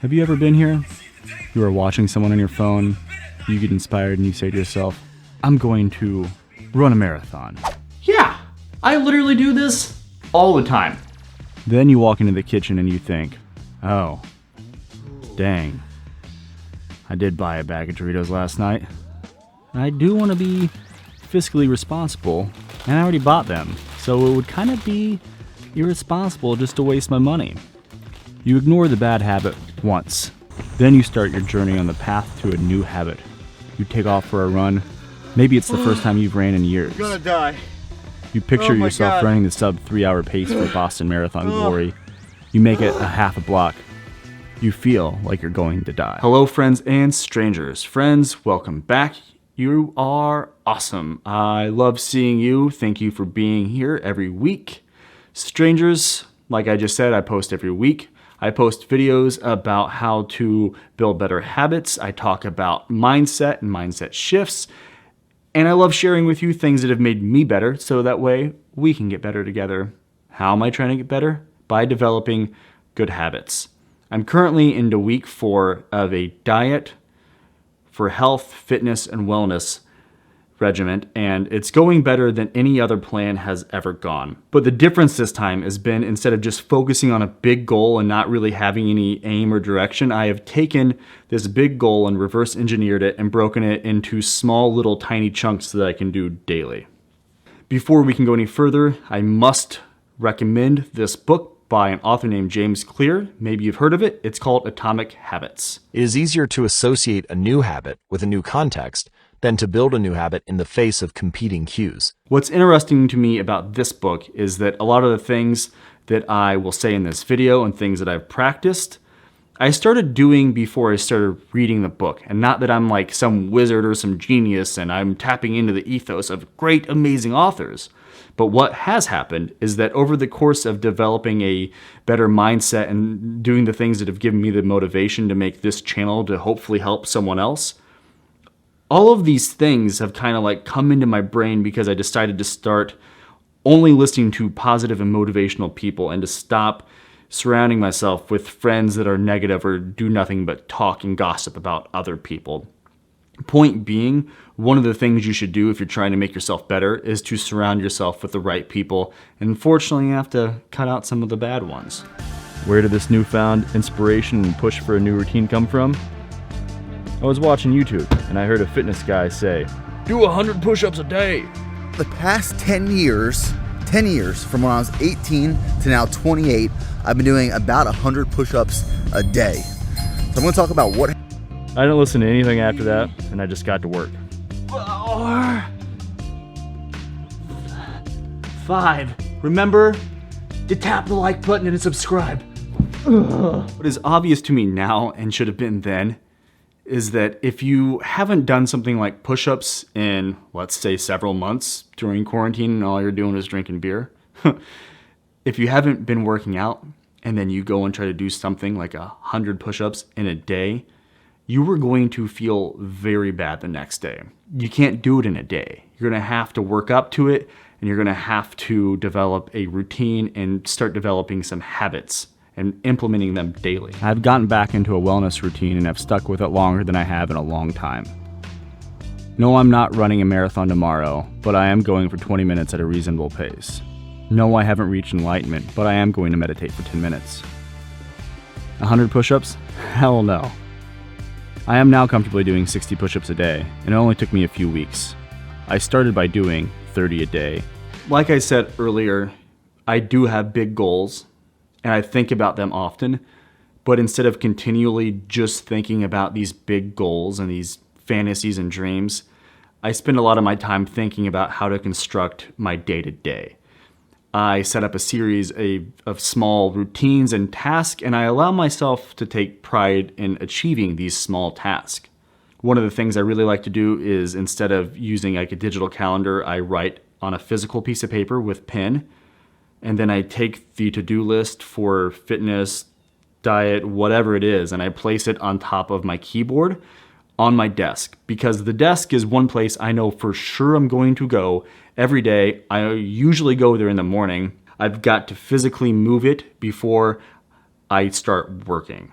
Have you ever been here? You are watching someone on your phone, you get inspired and you say to yourself, I'm going to run a marathon. Yeah, I literally do this all the time. Then you walk into the kitchen and you think, oh, dang, I did buy a bag of Doritos last night. I do want to be fiscally responsible, and I already bought them, so it would kind of be irresponsible just to waste my money. You ignore the bad habit once. Then you start your journey on the path to a new habit. You take off for a run. Maybe it's the first time you've ran in years. I'm gonna die. You picture yourself God. running the sub 3-hour pace for Boston Marathon glory. You make it a half a block. You feel like you're going to die. Hello, friends and strangers. Friends, welcome back. You are awesome. I love seeing you. Thank you for being here every week. Strangers, like I just said, I post every week. I post videos about how to build better habits. I talk about mindset and mindset shifts. And I love sharing with you things that have made me better so that way we can get better together. How am I trying to get better? By developing good habits. I'm currently into week 4 of a diet for health, fitness, and wellness regimen, and it's going better than any other plan has ever gone. But the difference this time has been, instead of just focusing on a big goal and not really having any aim or direction, I have taken this big goal and reverse engineered it and broken it into small little tiny chunks that I can do daily. Before we can go any further, I must recommend this book by an author named James Clear. Maybe you've heard of it. It's called Atomic Habits. It is easier to associate a new habit with a new context than to build a new habit in the face of competing cues. What's interesting to me about this book is that a lot of the things that I will say in this video and things that I've practiced, I started doing before I started reading the book. And not that I'm like some wizard or some genius and I'm tapping into the ethos of great, amazing authors. But what has happened is that over the course of developing a better mindset and doing the things that have given me the motivation to make this channel to hopefully help someone else, all of these things have kind of like come into my brain because I decided to start only listening to positive and motivational people and to stop surrounding myself with friends that are negative or do nothing but talk and gossip about other people. Point being, one of the things you should do if you're trying to make yourself better is to surround yourself with the right people. And unfortunately, you have to cut out some of the bad ones. Where did this newfound inspiration and push for a new routine come from? I was watching YouTube and I heard a fitness guy say, do 100 push-ups a day. The past 10 years, from when I was 18 to now 28, I've been doing about 100 push-ups a day. So I'm going to talk about what... I didn't listen to anything after that, and I just got to work. 4, 5. Remember to tap the like button and subscribe. What is obvious to me now and should have been then is that if you haven't done something like push-ups in, let's say, several months during quarantine and all you're doing is drinking beer, if you haven't been working out and then you go and try to do something like 100 push-ups in a day, you are going to feel very bad the next day. You can't do it in a day. You're going to have to work up to it, and you're going to have to develop a routine and start developing some habits and implementing them daily. I've gotten back into a wellness routine and I've stuck with it longer than I have in a long time. No, I'm not running a marathon tomorrow, but I am going for 20 minutes at a reasonable pace. No, I haven't reached enlightenment, but I am going to meditate for 10 minutes. 100 push-ups? Hell no. I am now comfortably doing 60 push-ups a day, and it only took me a few weeks. I started by doing 30 a day. Like I said earlier, I do have big goals, and I think about them often, but instead of continually just thinking about these big goals and these fantasies and dreams, I spend a lot of my time thinking about how to construct my day-to-day. I set up a series of small routines and tasks, and I allow myself to take pride in achieving these small tasks. One of the things I really like to do is, instead of using like a digital calendar, I write on a physical piece of paper with pen, and then I take the to-do list for fitness, diet, whatever it is, and I place it on top of my keyboard on my desk, because the desk is one place I know for sure I'm going to go every day. I usually go there in the morning. I've got to physically move it before I start working.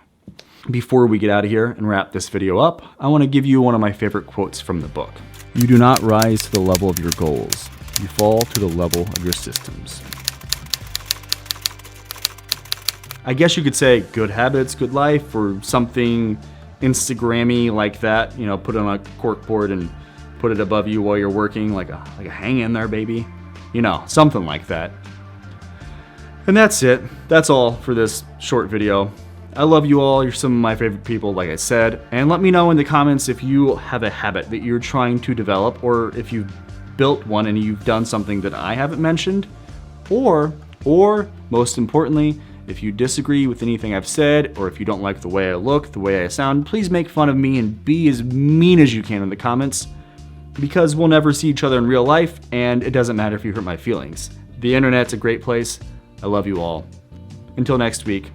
Before we get out of here and wrap this video up, I want to give you one of my favorite quotes from the book. You do not rise to the level of your goals. You fall to the level of your systems. I guess you could say good habits, good life, or something Instagrammy like that. You know, put it on a corkboard and put it above you while you're working, like a hang in there, baby. You know, something like that. And that's it. That's all for this short video. I love you all. You're some of my favorite people, like I said. And let me know in the comments if you have a habit that you're trying to develop, or if you've built one and you've done something that I haven't mentioned, or most importantly, if you disagree with anything I've said, or if you don't like the way I look, the way I sound, please make fun of me and be as mean as you can in the comments, because we'll never see each other in real life, and it doesn't matter if you hurt my feelings. The internet's a great place. I love you all. Until next week,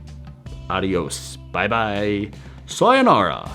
adios. Bye-bye. Sayonara.